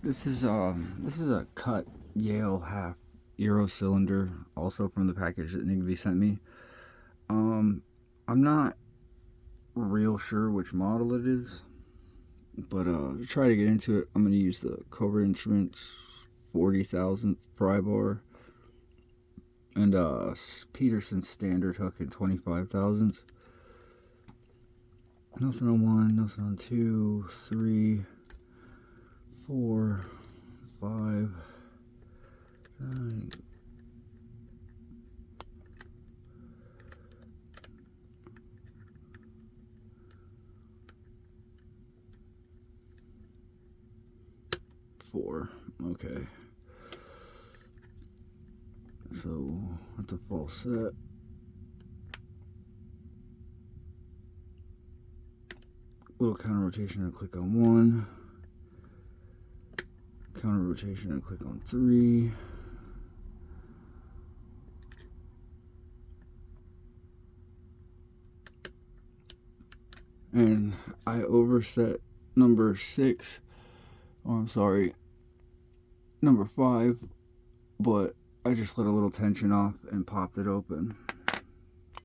This is a cut Yale half Euro cylinder, also from the package that Navy sent me. Um, I'm not real sure which model it is, but to try to get into it, I'm gonna use the Cobra Instruments 40,000th pry bar and Peterson standard hook in 25,000th. Nothing on 1, nothing on 2, 3, 4, 5, 9. Four. Okay. So at the full set. Little counter rotation and click on 1. Counter rotation and click on 3. And I overset number 6. Oh, I'm sorry, number 5, but I just let a little tension off and popped it open.